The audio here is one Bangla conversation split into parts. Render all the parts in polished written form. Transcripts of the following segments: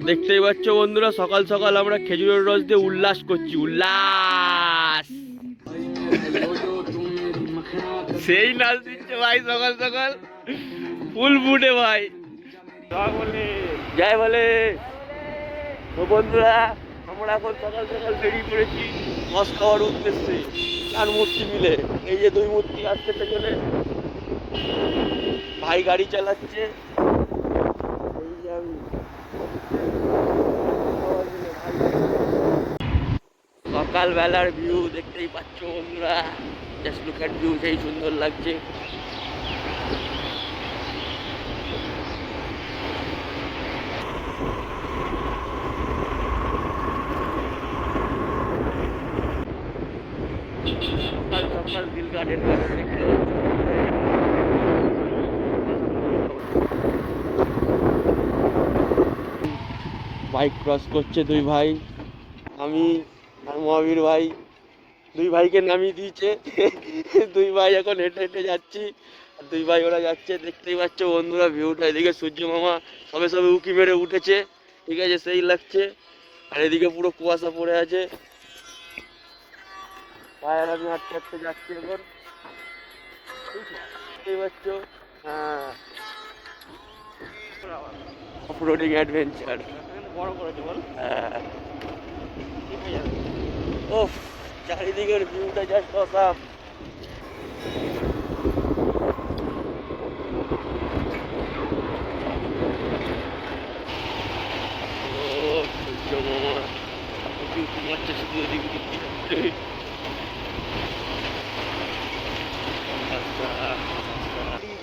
দেখতেই পাচ্ছ বন্ধুরা, সকাল সকাল আমরা খেজুরের রস দিয়ে উল্লাস করছি। উল্লাস, সেই নাচ দিচ্ছে ভাই সকাল সকাল, ফুল বুটে ভাই। জয় বলে। তো বন্ধুরা, আমরা এখন সকাল সকাল বেরিয়ে পড়েছি রস খাওয়ার উদ্দেশ্যে। চার মূর্তি মিলে, এই যে দুই মূর্তি আসছে পেছনে, ভাই গাড়ি চালাচ্ছে। এই যে আমি সকালবেলার ভিউ দেখতেই পাচ্ছ বন্ধুরা, জাস্ট লুক এট ভিউ, সেই সুন্দর লাগছে। সকাল সকাল দিল গার্ডেন দেখতে বাইক ক্রস করছে দুই ভাই, আমি আর মহাবীর ভাই। দুই ভাইকে নামিয়ে দিয়েছে, দুই ভাই এখন হেঁটে হেঁটে যাচ্ছি, আর দুই ভাই ওরা যাচ্ছে। দেখতেই পাচ্ছ বন্ধুরা ভিউটা, এদিকে সূর্য মামা সবে সবে উঁকি মেরে উঠেছে, ঠিক আছে, সেই লাগছে। আর এদিকে পুরো কুয়াশা পড়ে আছে। ভাই আর আমি হাঁটতে হাঁটতে যাচ্ছি এখন, দেখতেই পাচ্ছ। হ্যাঁ, অফরোডিং অ্যাডভেঞ্চার বড় করেছে বল। হ্যাঁ, ওফ, চারিদিকের ভিউটা জাস্ট অসাম।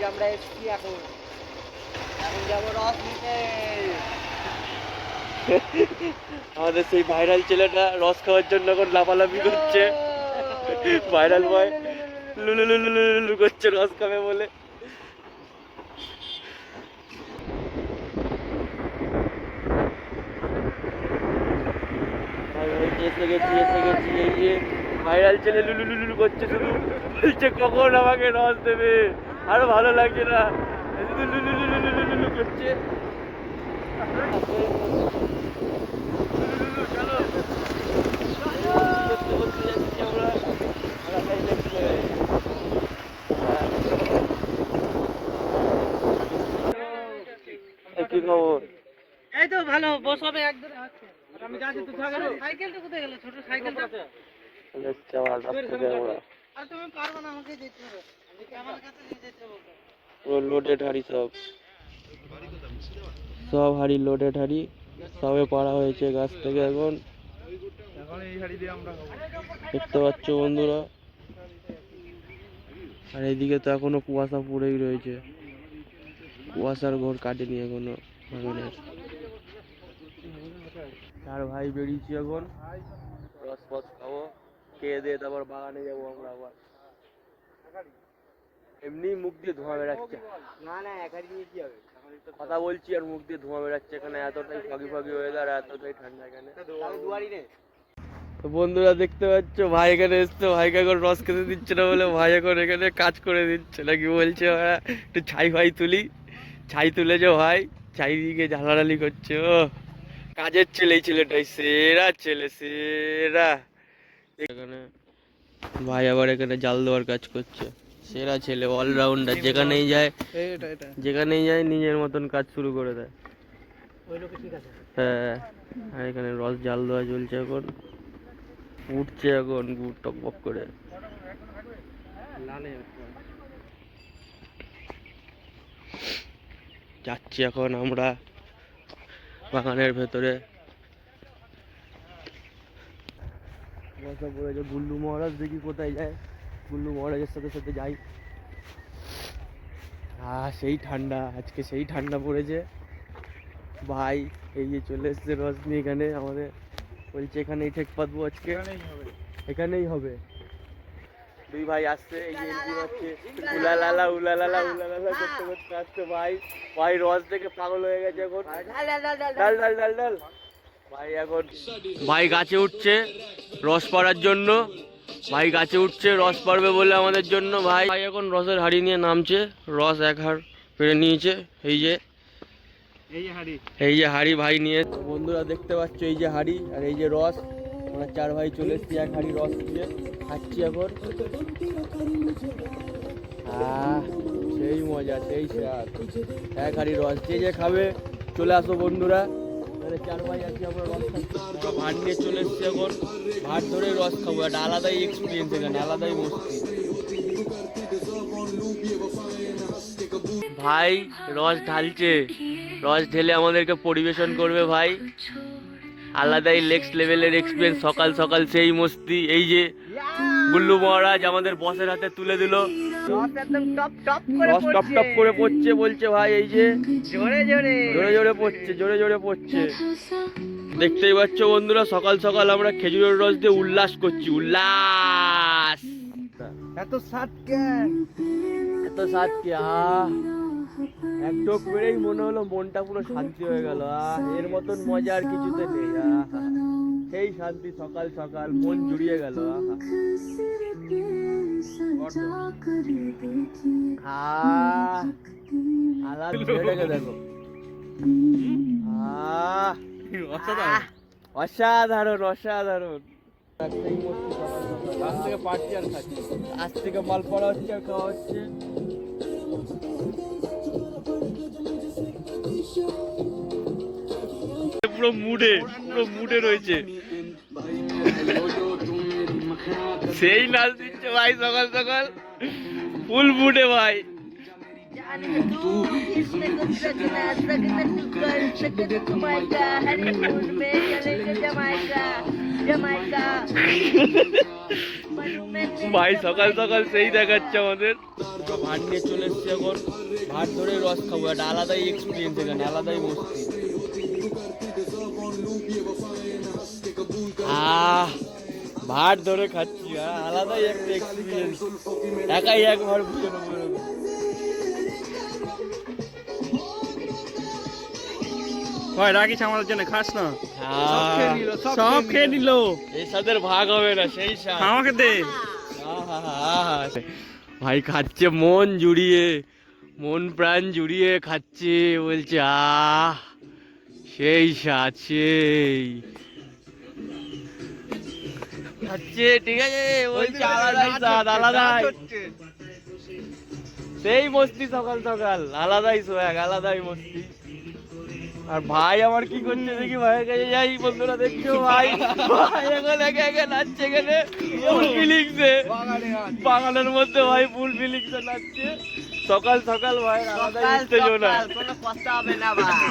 আমরা এসছি এখন, এখন যাবো রস নিতে। আমাদের সেই ভাইরাল ছেলেটা রস খাওয়ার জন্য এখন লাফালাফি করছে। ভাইরাল বয় লুলু লুলু লুলু করছে রস খাবে বলে। এসে গেছি, এসে গেছি। এই যে ভাইরাল ছেলে লুলু লুলু করছে, শুধু বলছে কখন আমাকে রস দেবে, আরো ভালো লাগছে না, শুধু লুলু লুলু লুলু লুলু করছে। কি খবর? এই তো ভালো, বস হবে একদম। আমি যাচ্ছি, তুই থাকো। সাইকেলটা কোথায় গেল? ছোট সাইকেলটা আর তুমি পারবে না, আমাকে যেতে হবে। আমি আমার কাছে নিয়ে যেতে হবে। পুরো লোডেড হাড়ি, সব সব হাড়ি লোডেড হাড়ি, সবে পাড়া হয়েছে গাছ থেকে। এখন এই হাড়ি দিয়ে আমরা দেখতে পাচ্ছ বন্ধুরা। আর এইদিকে তো এখনো কুয়াশা পড়েই রয়েছে, কুয়াশার ঘর কাটেনি এখনো ভাঙনের। আর ভাই বেরিয়েছি এখন, রস ফস খাবো, খেয়ে দিয়ে তারপর বাগানে যাবো আমরা আবার। এমনি মুখ দিয়ে ধোঁয়া বেরাচ্ছে, না না, একাই নিয়ে কি হবে? কথা বলছি আর মুখ দিয়ে ধোঁয়া বেরাচ্ছে। এখানে এতটাই ফাঁকি ফাঁকি ওয়েদার, এতটাই ঠান্ডা এখানে। দুয়ারি নেই। তো বন্ধুরা দেখতে পাচ্ছ, ভাই এখানে এসছে, ভাইকে এখন রস খেতে দিচ্ছে না বলে ভাই এখন এখানে কাজ করে দিচ্ছে নাকি বলছে। ওরা একটু ছাই ফাই তুলি, ছাই তুলেছে ভাই, ছাই দিকে ঝালাঝালি করছে। ও কাজের ছেলে, এই ছেলেটাই সেরা ছেলে, সেরা। এখানে ভাই আবার এখানে জাল দেওয়ার কাজ করছে, সেরা ছেলে, অলরাউন্ডার। যেখানেই যায়, যেখানেই যায় নিজের মতন কাজ শুরু করে দেয়। হ্যাঁ, আর এখানে রস জাল দেওয়া চলছে এখন, উঠছে এখন গুড় টক বক করে। যাচ্ছি এখন আমরা বাগানের ভেতরে। বসা পড়েছে, গুল্লু মহারাজ দেখি কোথায় যায়, গুল্লু মহারাজের সাথে সাথে যাই। সেই ঠান্ডা আজকে, সেই ঠান্ডা পড়েছে ভাই। এই যে চলে এসছে রস নিয়ে এখানে আমাদের, বলছে এখানেই ঠেক পাতবো আজকে, এখানেই হবে। দুই ভাই আসছে, এই যে এন্ট্রি হচ্ছে, উলালালা উলালালা উলালালা করতে করতে আসছে ভাই। ভাই রস দেখে পাগল হয়ে গেছে এখন, ডাল ডাল ডাল ডাল। ভাই এখন ভাই গাছে উঠছে রস পাড়ার জন্য, ভাই গাছে উঠছে রস পাড়বে বলে আমাদের জন্য। ভাই ভাই এখন রসের হাঁড়ি নিয়ে নামছে, রস এক হাড় পেরে নিয়েছে। এই যে এই যে হাড়ি ভাই নিয়ে, বন্ধুরা দেখতে পাচ্ছ এই যে হাড়ি আর এই যে রস। আমরা 4 ভাই চলে এসেছি এক হাড়ি রস নিয়ে খাচ্ছি এখন। সেই মজা, সেই স্বাদ, এক হাড়ি রস। যে যে খাবে চলে আসো বন্ধুরা। এখানে 4 ভাই আছি আমরা, রস খাচ্ছি। আমরা ভাত নিয়ে চলে এসেছি এখন, ভাত ধরে রস খাবো। একটা আলাদাই এক্সপিরিয়েন্স এখানে, আলাদাই মস্তি। ভাই রস ঢালছে, রস ঢেলে আমাদেরকে পরিবেশন করবে ভাই। আলাদাই নেক্সট লেভেলের এক্সপিরিয়েন্স। সকাল সকাল সেই মস্তি। এই যে গুল্লু মহারাজ আমাদের বসের হাতে তুলে দিল, রস একদম টপ টপ রস টপ টপ করে পড়ছে বলছে ভাই। এই যে জোরে জোরে জোরে জোরে পড়ছে, জোরে জোরে পড়ছে। দেখতেই পাচ্ছ বন্ধুরা, সকাল সকাল আমরা খেজুরের রস দিয়ে উল্লাস করছি, উল্লাস। এত স্বাদ কেন? এত স্বাদ কি! এক ঢোক মেরেই মনে হলো মনটা পুরো শান্তি হয়ে গেল। এর মতন মজা আর কিছুতে নেই। সেই শান্তি, সকাল সকাল মন জুড়িয়ে গেল। দেখো, অসাধারণ অসাধারণ। আজ থেকে পার্টি আর খাচ্ছি, আজ থেকে মাল পড়া হচ্ছে আর খাওয়া হচ্ছে। পুরো মুডে রয়েছে, সেই নাচ দিচ্ছে ভাই সকাল সকাল, ফুল মুডে ভাই। ভাই সকাল সকাল সেই দেখাচ্ছে আমাদের। ভাত নিয়ে চলে এসছি এখন, ভাত ধরে রস খাবো। একটা আলাদাই এক্সপিরিয়েন্স এখানে, আলাদাই মস্তি। ভাত ধরে খাচ্ছি, আলাদাই একটা এক্সপিরিয়েন্স। একাই একবার বুঝে নেবো। ভাই রাখিস আমাদের জন্য, খাস না। সব খেয়ে নিল, এই সাদের ভাগ হবে না, সেই স্বাদ। আমাকে দে। ভাই খাচ্ছে মন জুড়িয়ে, মন প্রাণ জুড়িয়ে খাচ্ছে, বলছে সেই স্বাদ, সেই খাচ্ছে। ঠিক আছে বলছে, আলাদাই স্বাদ, আলাদাই সেই মস্তি। সকাল সকাল আলাদাই সোয়াগ, আলাদাই মস্তি। আর ভাই আমার কি করছে দেখি, ভাইয়ের কাছে যাই। বন্ধুরা দেখছো ভাই, ভাই এখন একে একে নাচছে এখানে ফুল ফিলিংসে, বাগানের মধ্যে ভাই ফুল ফিলিংসে নাচছে সকাল সকাল। ভাই আলাদাই উত্তেজনা, কোনো কথা হবে না ভাই।